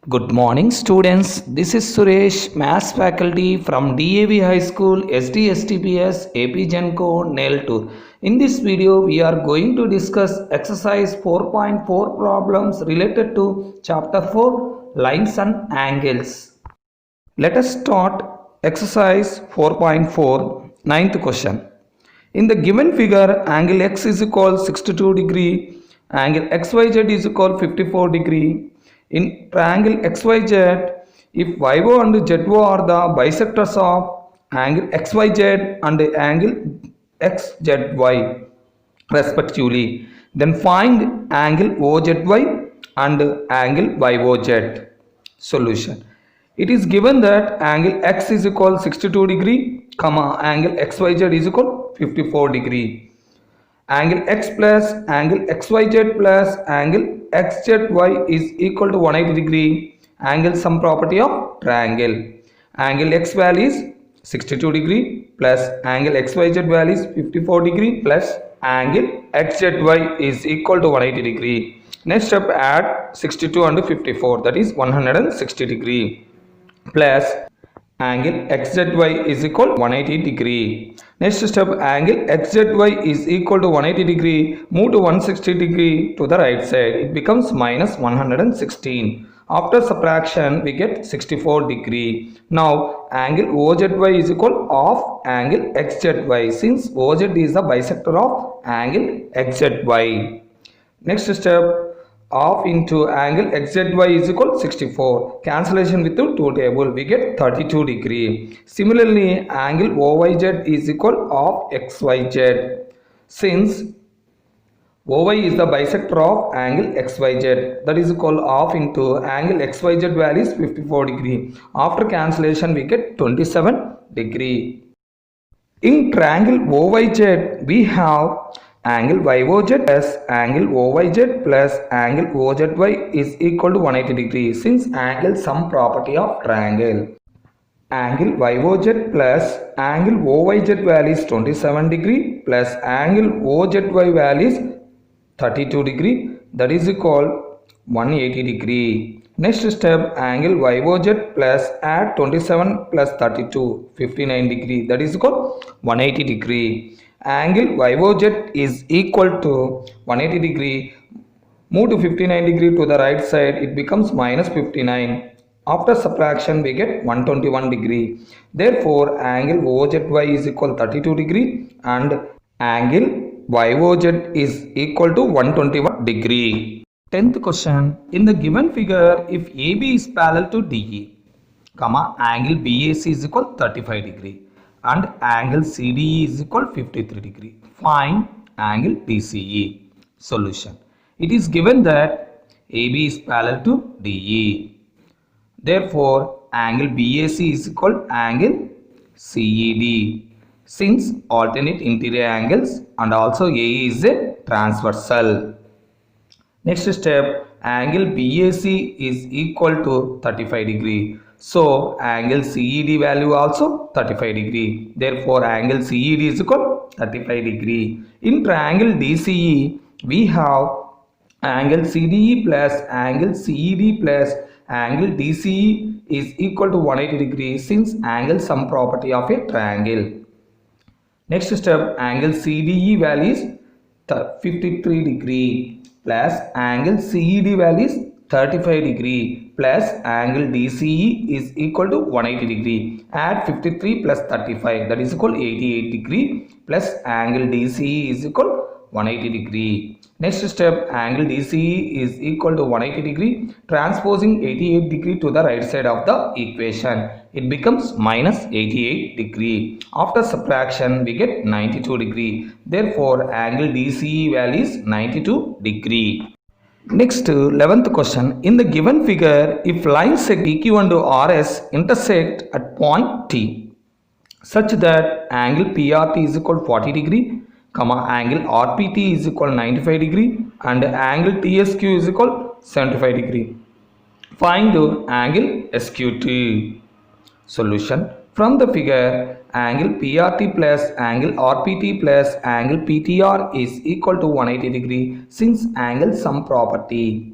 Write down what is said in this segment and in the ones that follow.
Good morning, students. This is Suresh, Maths faculty from DAV High School, SDSTPS, AP Genco, NEL Tour. In this video, we are going to discuss exercise 4.4 problems related to chapter 4, lines and angles. Let us start exercise 4.4, ninth question. In the given figure, angle x is equal 62 degree, angle xyz is equal 54 degree. In triangle xyz, if YO and ZO are the bisectors of angle xyz and angle xzy respectively, then find angle OZY and angle YOZ. Solution. It is given that angle x is equal 62 degree, angle xyz is equal 54 degree. Angle x plus angle xyz plus angle xzy is equal to 180 degree. Angle sum property of triangle. Angle x value is 62 degree plus angle xyz value is 54 degree plus angle xzy is equal to 180 degree. Next step, add 62 and 54, that is 160 degree plus angle xzy is equal to 180 degree. Next step, angle xzy is equal to 180 degree, move to 160 degree to the right side, it becomes minus 116. After subtraction, we get 64 degree. Now angle OZY is equal of angle xzy, since OZ is the bisector of angle xzy. Next step, of into angle xzy is equal 64. Cancellation with the two table, we get 32 degree. Similarly, angle OYZ is equal of xyz, since OY is the bisector of angle xyz, that is equal of into angle xyz value is 54 degree. After cancellation, we get 27 degree. In triangle OYZ, we have angle YOZ plus angle OYZ plus angle OZY is equal to 180 degree, since angle sum property of triangle. Angle YOZ plus angle OYZ value is 27 degree plus angle OZY value is 32 degree, that is equal 180 degree. Next step, angle YOZ plus add 27 plus 32, 59 degree, that is equal 180 degree. Angle YOZ is equal to 180 degree, move to 59 degree to the right side, it becomes minus 59. After subtraction, we get 121 degree. Therefore, angle OZY is equal 32 degree and angle YOZ is equal to 121 degree. 10th question. In the given figure, if AB is parallel to DE, angle BAC is equal 35 degree and angle CDE is equal 53 degree. Find angle DCE. Solution. It is given that AB is parallel to DE. Therefore, angle BAC is equal to angle CED, since alternate interior angles and also AE is a transversal. Next step, angle BAC is equal to 35 degree. So angle CED value also 35 degree. Therefore, angle CED is equal to 35 degree. In triangle DCE, we have angle CDE plus angle CED plus angle DCE is equal to 180 degree, since angle sum property of a triangle. Next step, angle CDE value is 53 degree plus angle CED value is 35 degree plus angle DCE is equal to 180 degree. Add 53 plus 35, that is equal 88 degree plus angle DCE is equal 180 degree. Next step, angle DCE is equal to 180 degree. Transposing 88 degree to the right side of the equation, it becomes minus 88 degree. After subtraction, we get 92 degree. Therefore, angle DCE value is 92 degree. Next, 11th question. In the given figure, if lines PQ and RS intersect at point T such that angle PRT is equal to 40 degree, angle RPT is equal to 95 degree and angle TSQ is equal to 75 degree. Find angle SQT. Solution. From the figure, angle PRT plus angle RPT plus angle PTR is equal to 180 degree, since angle sum property.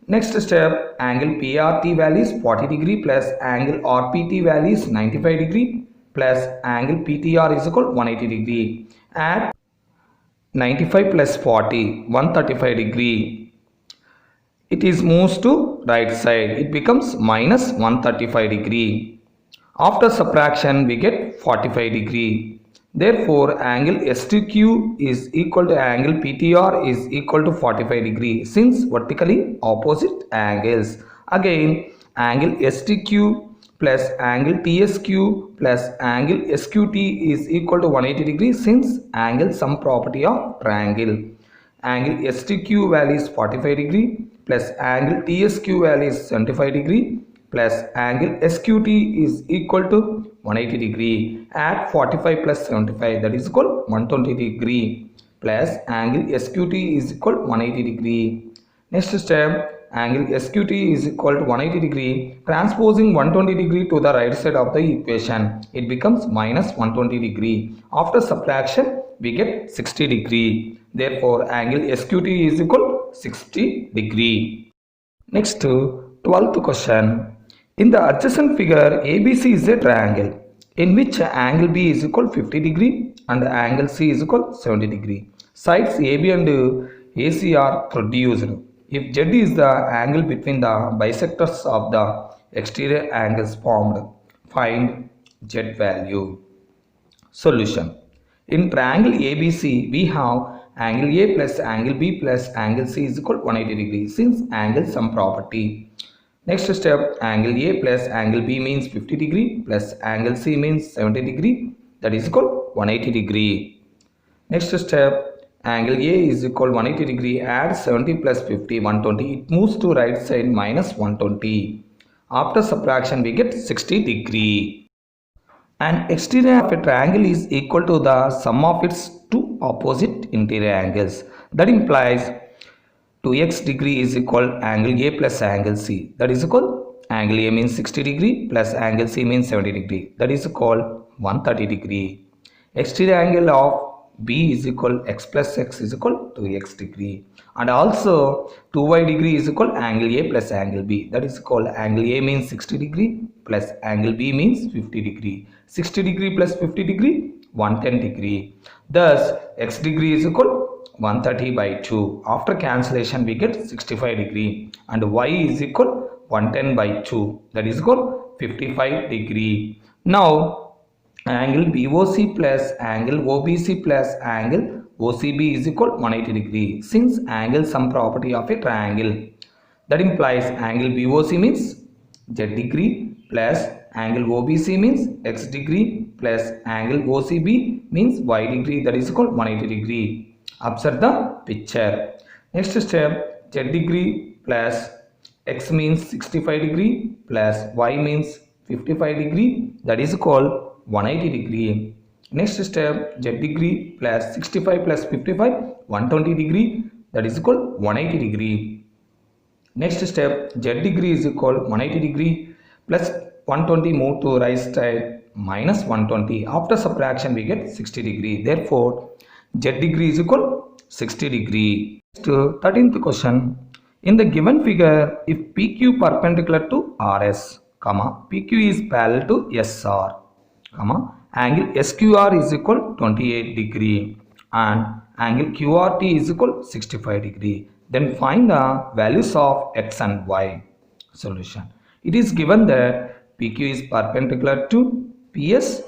Next step, angle PRT value is 40 degree plus angle RPT value is 95 degree plus angle PTR is equal 180 degree. Add 95 plus 40, 135 degree. It is moves to right side. It becomes minus 135 degree. After subtraction, we get 45 degree. Therefore, angle STQ is equal to angle PTR is equal to 45 degree since vertically opposite angles. Again, angle STQ plus angle TSQ plus angle SQT is equal to 180 degree since angle sum property of triangle. Angle STQ value is 45 degree plus angle TSQ value is 75 degree plus angle SQT is equal to 180 degree. Add 45 plus 75, that is equal 120 degree plus angle SQT is equal 180 degree. Next step, angle SQT is equal to 180 degree. Transposing 120 degree to the right side of the equation, it becomes minus 120 degree. After subtraction, we get 60 degree. Therefore, angle SQT is equal 60 degree. Next, 12th question. In the adjacent figure, ABC is a triangle in which angle B is equal 50 degree and angle C is equal 70 degree. Sides AB and AC are produced. If Z is the angle between the bisectors of the exterior angles formed, find Z value. Solution. In triangle ABC, we have angle A plus angle B plus angle C is equal 180 degree since angle sum property. Next step, angle A plus angle B means 50 degree plus angle C means 70 degree, that is equal 180 degree. Next step, angle A is equal 180 degree, add 70 plus 50, 120, it moves to right side minus 120. After subtraction, we get 60 degree. An exterior of a triangle is equal to the sum of its two opposite interior angles. That implies 2x degree is equal angle A plus angle C. That is equal angle A means 60 degree plus angle C means 70 degree. That is equal 130 degree. Exterior angle of B is equal x plus x is equal to x degree. And also 2y degree is equal angle A plus angle B. That is equal angle A means 60 degree plus angle B means 50 degree. 60 degree plus 50 degree, 110 degree. Thus, x degree is equal 130 by 2. After cancellation, we get 65 degree. And y is equal 110 by 2. That is equal 55 degree. Now, angle BOC plus angle OBC plus angle OCB is equal 180 degree since angle sum property of a triangle. That implies angle BOC means Z degree plus angle OBC means x degree plus angle OCB means y degree, that is equal 180 degree. Observe the picture. Next step, Z degree plus x means 65 degree plus y means 55 degree, that is equal 180 degree. Next step, Z degree plus 65 plus 55, 120 degree, that is equal 180 degree. Next step, Z degree is equal 180 degree plus 120 move to right side minus 120. After subtraction, we get 60 degree. Therefore, Z degree is equal 60 degree. Next, 13th question. In the given figure, if PQ perpendicular to RS, PQ is parallel to SR, angle SQR is equal 28 degree and angle QRT is equal 65 degree. Then find the values of x and y. Solution. It is given that PQ is perpendicular to PS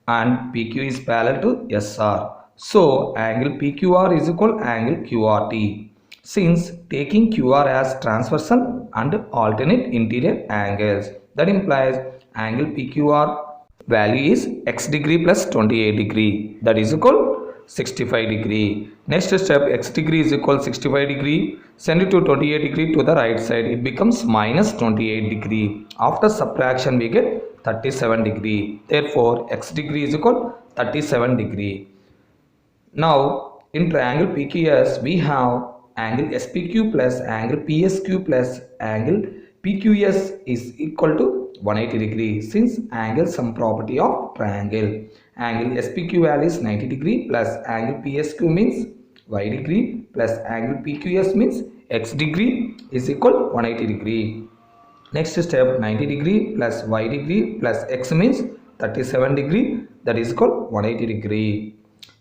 and PQ is parallel to SR. So, angle PQR is equal angle QRT. Since taking QR as transversal and alternate interior angles, that implies angle PQR value is x degree plus 28 degree, that is equal 65 degree. Next step, x degree is equal 65 degree. Send it to 28 degree to the right side. It becomes minus 28 degree. After subtraction, we get 37 degree. Therefore, x degree is equal 37 degree. Now, in triangle PQS, we have angle SPQ plus angle PSQ plus angle PQS is equal to 180 degree since angle sum property of triangle. Angle SPQ value is 90 degree plus angle PSQ means y degree plus angle PQS means x degree is equal 180 degree. Next step, 90 degree plus y degree plus x means 37 degree, that is equal 180 degree.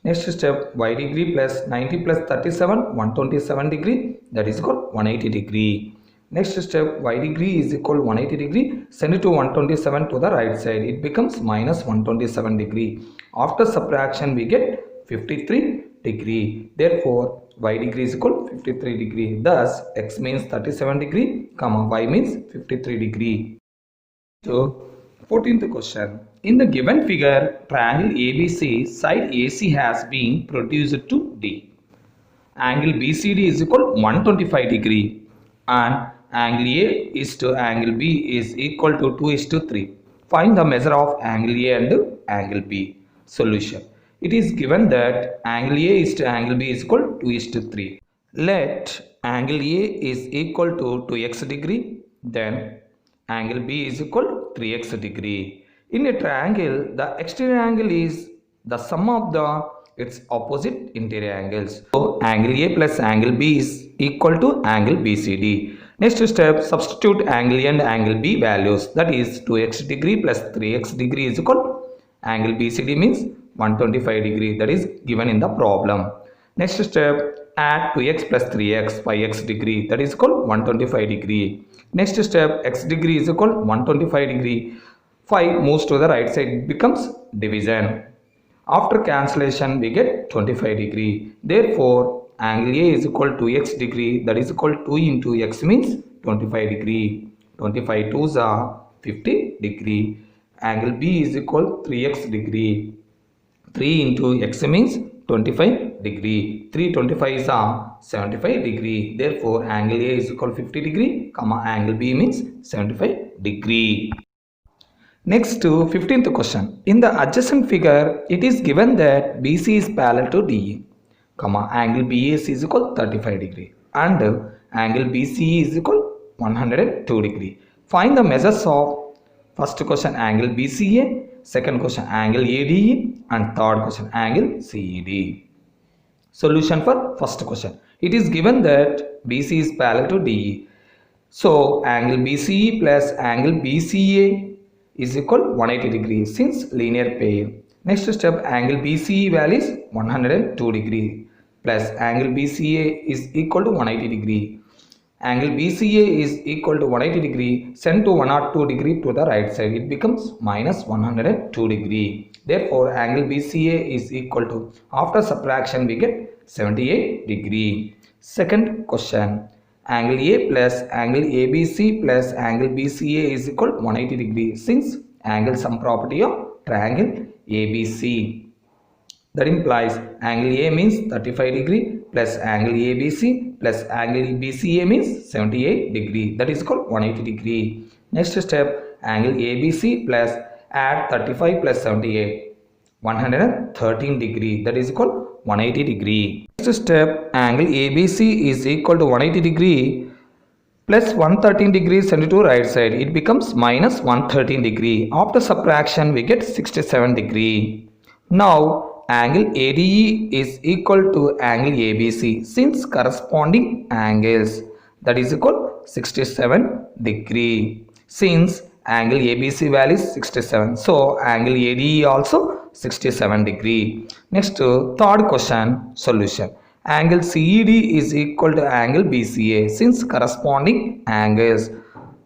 Next step, y degree plus 90 plus 37, 127 degree, that is equal 180 degree. Next step, y degree is equal 180 degree, send it to 127 to the right side, it becomes minus 127 degree. After subtraction we get 53 degree. Therefore, y degree is equal 53 degree. Thus, x means 37 degree, comma y means 53 degree. So, 14th question. In the given figure, triangle ABC, side AC has been produced to D. Angle BCD is equal 125 degree and angle A is to angle B is equal to 2 is to 3. Find the measure of angle A and angle B. Solution. It is given that angle A is to angle B is equal to 2 is to 3. Let angle A is equal to 2x degree, then angle B is equal to 3x degree. In a triangle, the exterior angle is the sum of its opposite interior angles. So, angle A plus angle B is equal to angle BCD. Next step, substitute angle A and angle B values. That is 2x degree plus 3x degree is equal angle BCD means 125 degree. That is given in the problem. Next step, add 2x plus 3x 5x degree, that is equal 125 degree. Next step, x degree is equal 125 degree. 5 moves to the right side, it becomes division. After cancellation we get 25 degree. Therefore, angle A is equal to x degree, that is equal to 2 into x means 25 degree. 25 2s are 50 degree. Angle B is equal 3x degree. 3 into x means 25 degree. 3 25s are 75 degree. Therefore, angle A is equal 50 degree, comma angle B means 75 degree. Next to 15th question. In the adjacent figure, it is given that BC is parallel to DE, comma angle BAC is equal 35 degree and angle BCE is equal 102 degree. Find the measures of first question angle BCA, second question angle ADE and third question angle CED. Solution for first question. It is given that BC is parallel to DE. So, angle BCE plus angle BCA is equal 180 degrees since linear pair. Next step, angle BCE value is 102 degree plus angle BCA is equal to 180 degree. Angle BCA is equal to 180 degree, send to 102 degree to the right side, it becomes minus 102 degree. Therefore, angle BCA is equal to, after subtraction we get 78 degree. Second question, angle A plus angle ABC plus angle BCA is equal to 180 degree since angle sum property of triangle ABC. That implies angle A means 35 degree plus angle ABC plus angle BCA means 78 degree, that is equal 180 degree. Next step, angle ABC plus add 35 plus 78, 113 degree, that is equal 180 degree. Next step, angle ABC is equal to 180 degree plus 113 degrees send it to right side, it becomes minus 113 degree. After subtraction we get 67 degree. Now angle ADE is equal to angle ABC since corresponding angles, that is equal 67 degree. Since angle ABC value is 67, so angle ADE also 67 degree. Next third question solution. Angle CED is equal to angle BCA since corresponding angles,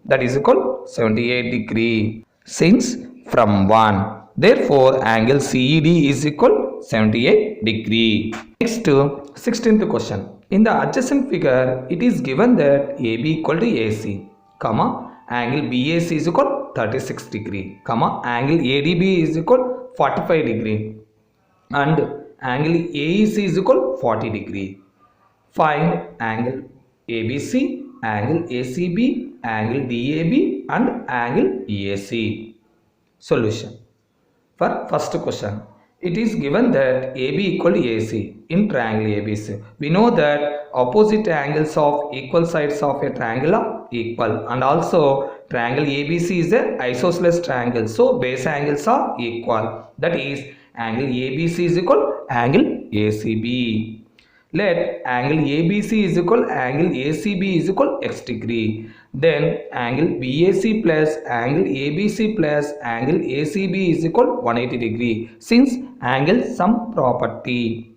that is equal 78 degree since from 1. Therefore, angle CED is equal 78 degree. Next 16th question. In the adjacent figure, it is given that AB equal to AC, comma angle BAC is equal 36 degree, comma angle ADB is equal 45 degree and angle AEC is equal 40 degree. Find angle ABC, angle ACB, angle DAB and angle EAC. Solution. For first question, it is given that AB equal to AC in triangle ABC. We know that opposite angles of equal sides of a triangle are equal, and also triangle ABC is an isosceles triangle, so base angles are equal. That is, angle ABC is equal to angle ACB. Let angle ABC is equal angle ACB is equal x degree. Then angle BAC plus angle ABC plus angle ACB is equal 180 degree since angle sum property.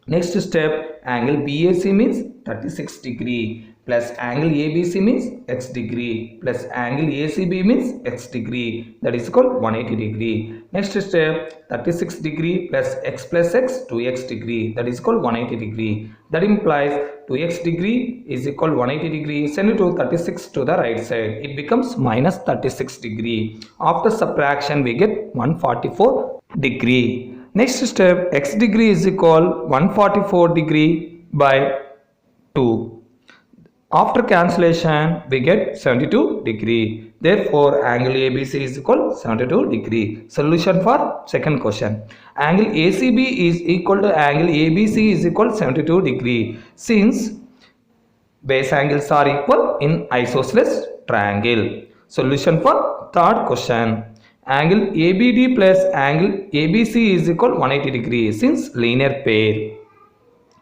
Next step, angle BAC means 36 degree plus angle ABC means x degree plus angle ACB means x degree, that is equal 180 degree. Next step, 36 degree plus x 2x degree, that is equal 180 degree. That implies 2x degree is equal 180 degree. Send to 36 to the right side. It becomes minus 36 degree. After subtraction we get 144 degree. Next step, x degree is equal 144 degree by 2. After cancellation we get 72 degree. Therefore angle ABC is equal 72 degree. Solution for second question. Angle ACB is equal to angle ABC is equal 72 degree since base angles are equal in isosceles triangle. Solution for third question. Angle ABD plus angle ABC is equal 180 degree since linear pair.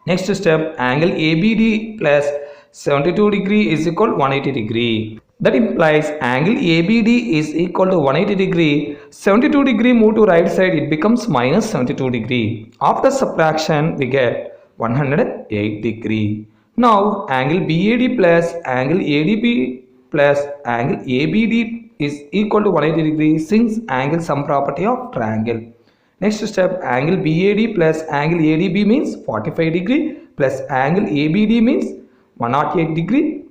Next step, angle ABD plus 72 degree is equal 180 degree. That implies angle ABD is equal to 180 degree. 72 degree move to right side, it becomes minus 72 degree. After subtraction we get 108 degree. Now angle BAD plus angle ADB plus angle ABD is equal to 180 degree since angle sum property of triangle. Next step, angle BAD plus angle ADB means 45 degree plus angle ABD means 108 degree,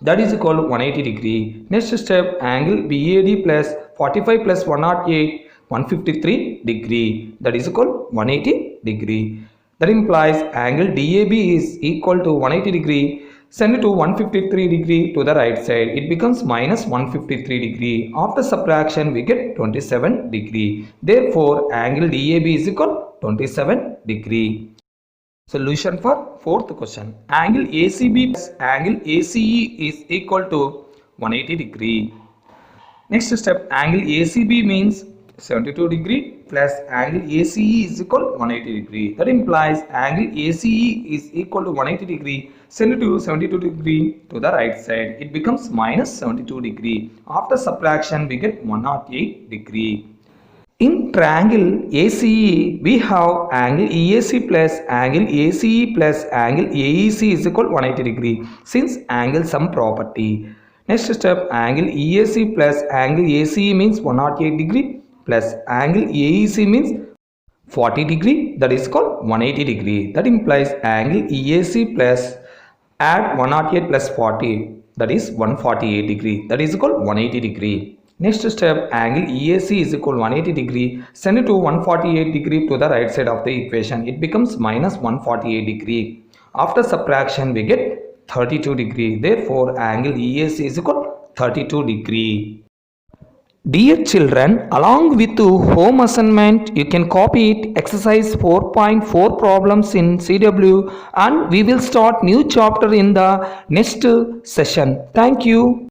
that is equal to 180 degree. Next step, angle BAD plus 45 plus 108 153 degree, that is equal to 180 degree. That implies angle DAB is equal to 180 degree. Send to 153 degree to the right side. It becomes minus 153 degree. After subtraction we get 27 degree. Therefore angle DAB is equal 27 degree. Solution for fourth question. Angle ACB plus angle ACE is equal to 180 degree. Next step, angle ACB means 72 degree plus angle ACE is equal 180 degree. That implies angle ACE is equal to 180 degree. Send to 72 degree to the right side. It becomes minus 72 degree. After subtraction we get 108 degree. In triangle ACE we have angle EAC plus angle ACE plus angle AEC is equal 180 degree since angle sum property. Next step, angle EAC plus angle ACE means 108 degree plus angle AEC means 40 degree, that is called 180 degree. That implies angle EAC plus add 108 plus 40, that is 148 degree, that is equal 180 degree. Next step, angle EAC is equal 180 degree. Send it to 148 degree to the right side of the equation. It becomes minus 148 degree. After subtraction we get 32 degree. Therefore angle EAC is equal 32 degree. Dear children, along with the home assignment, you can copy it exercise 4.4 problems in CW, and we will start new chapter in the next session. Thank you.